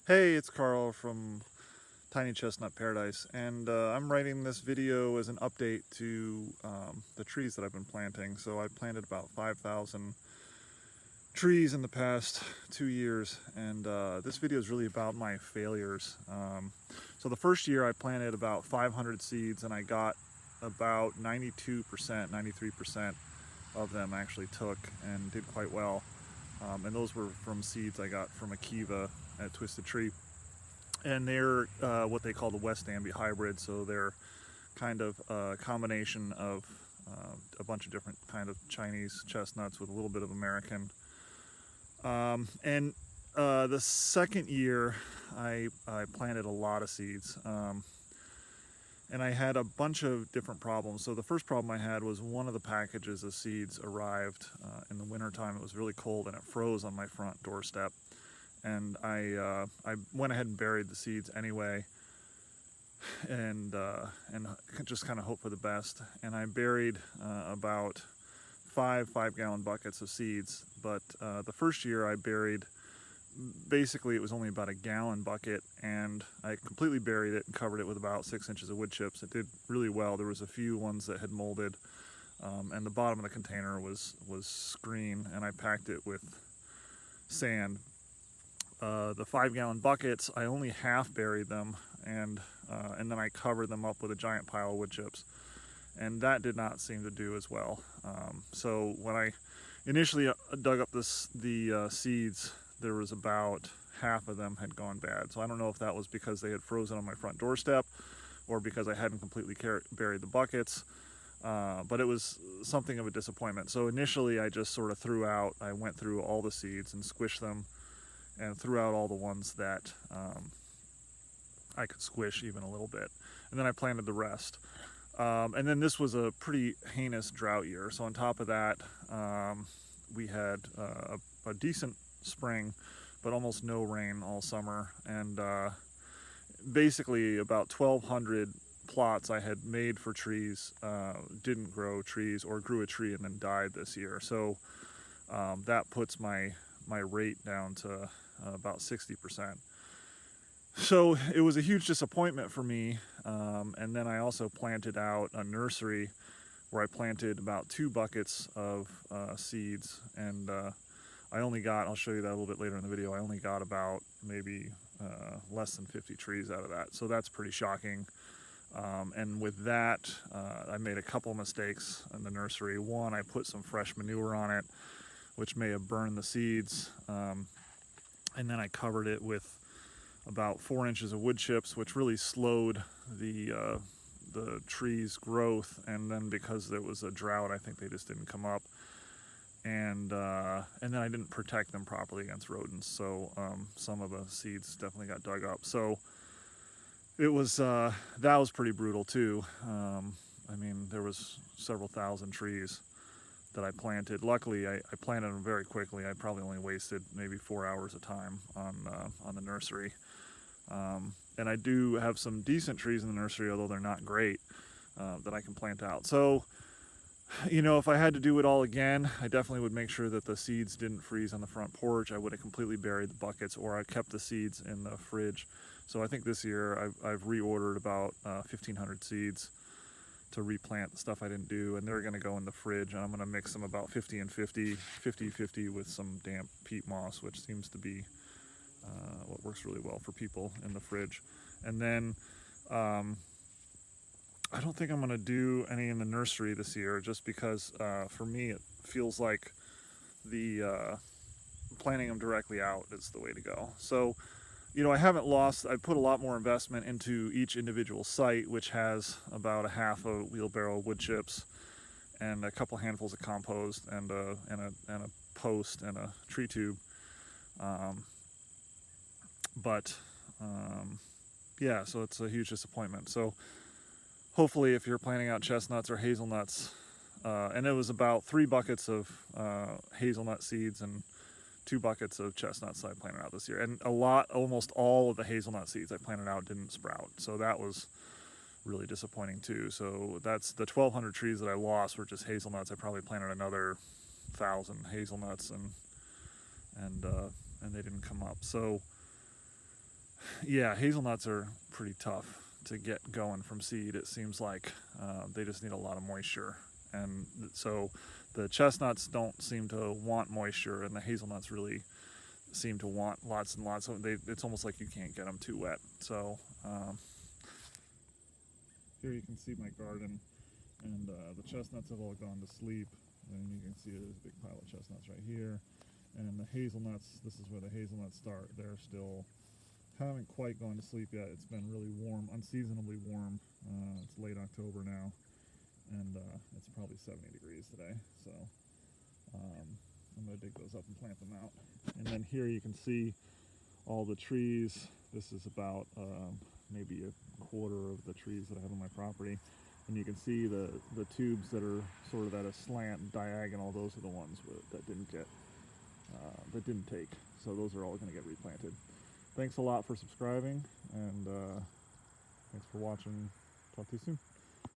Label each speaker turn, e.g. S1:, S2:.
S1: Hey, it's Carl from Tiny Chestnut Paradise, and I'm writing this video as an update to the trees that I've been planting. So I planted about 5,000 trees in the past 2 years, and this video is really about my failures. So the first year I planted about 500 seeds, and I got about 92%, 93% of them actually took and did quite well. And those were from seeds I got from a kiva at Twisted Tree. And they're what they call the West Amby hybrid, so they're kind of a combination of a bunch of different kind of Chinese chestnuts with a little bit of American. The second year I planted a lot of seeds, and I had a bunch of different problems. So the first problem I had was one of the packages of seeds arrived in the wintertime. It was really cold and it froze on my front doorstep. And I went ahead and buried the seeds anyway, and just kind of hope for the best. And I buried about five-gallon buckets of seeds. But the first year I buried, basically it was only about a gallon bucket, and I completely buried it and covered it with about 6 inches of wood chips. It did really well. There was a few ones that had molded, and the bottom of the container was screen, and I packed it with sand. The 5-gallon buckets, I only half buried them, and then I covered them up with a giant pile of wood chips, and that did not seem to do as well. So when I initially dug up the seeds, there was about half of them had gone bad. So I don't know if that was because they had frozen on my front doorstep or because I hadn't completely buried the buckets, but it was something of a disappointment. So initially I just sort of I went through all the seeds and squished them and threw out all the ones that I could squish even a little bit. And then I planted the rest. And then this was a pretty heinous drought year. So on top of that, we had a decent spring, but almost no rain all summer. And basically about 1,200 plots I had made for trees didn't grow trees, or grew a tree and then died this year. So that puts my rate down to about 60%. So it was a huge disappointment for me. And then I also planted out a nursery where I planted about 2 buckets of seeds, and I only got, I'll show you that a little bit later in the video, I only got about maybe less than 50 trees out of that. So that's pretty shocking. And with that, I made a couple mistakes in the nursery. One, I put some fresh manure on it, which may have burned the seeds. And then I covered it with about 4 inches of wood chips, which really slowed the tree's growth. And then because there was a drought, I think they just didn't come up. And then I didn't protect them properly against rodents, so some of the seeds definitely got dug up. So it was that was pretty brutal too. I mean, there was several thousand trees that I planted. Luckily, I planted them very quickly. I probably only wasted maybe 4 hours of time on the nursery. And I do have some decent trees in the nursery, although they're not great, that I can plant out. So, you know, if I had to do it all again, I definitely would make sure that the seeds didn't freeze on the front porch. I would have completely buried the buckets, or I kept the seeds in the fridge. So I think this year I've reordered about 1,500 seeds to replant the stuff I didn't do, and they're going to go in the fridge, and I'm going to mix them about 50 and 50 with some damp peat moss, which seems to be what works really well for people in the fridge. And then I don't think I'm going to do any in the nursery this year, just because for me it feels like the planting them directly out is the way to go. So, you know, I put a lot more investment into each individual site, which has about a half a wheelbarrow of wood chips and a couple handfuls of compost and a post and a tree tube. Yeah, so it's a huge disappointment. So hopefully if you're planting out chestnuts or hazelnuts, and it was about 3 buckets of hazelnut seeds and 2 buckets of chestnuts I planted out this year. And almost all of the hazelnut seeds I planted out didn't sprout. So that was really disappointing too. So that's the 1,200 trees that I lost were just hazelnuts. I probably planted another 1,000 hazelnuts, and they didn't come up. So yeah, hazelnuts are pretty tough to get going from seed. It seems like they just need a lot of moisture, and so the chestnuts don't seem to want moisture, and the hazelnuts really seem to want lots and lots of. It's almost like you can't get them too wet. So here you can see my garden, and the chestnuts have all gone to sleep, and you can see there's a big pile of chestnuts right here. And the hazelnuts, this is where the hazelnuts start. They're still haven't quite gone to sleep yet. It's been really warm, unseasonably warm. It's late October now, and it's probably 70 degrees today. So I'm going to dig those up and plant them out. And then here you can see all the trees. This is about maybe a quarter of the trees that I have on my property. And you can see the tubes that are sort of at a slant, diagonal. Those are the ones that didn't get, that didn't take. So those are all going to get replanted. Thanks a lot for subscribing, and thanks for watching. Talk to you soon.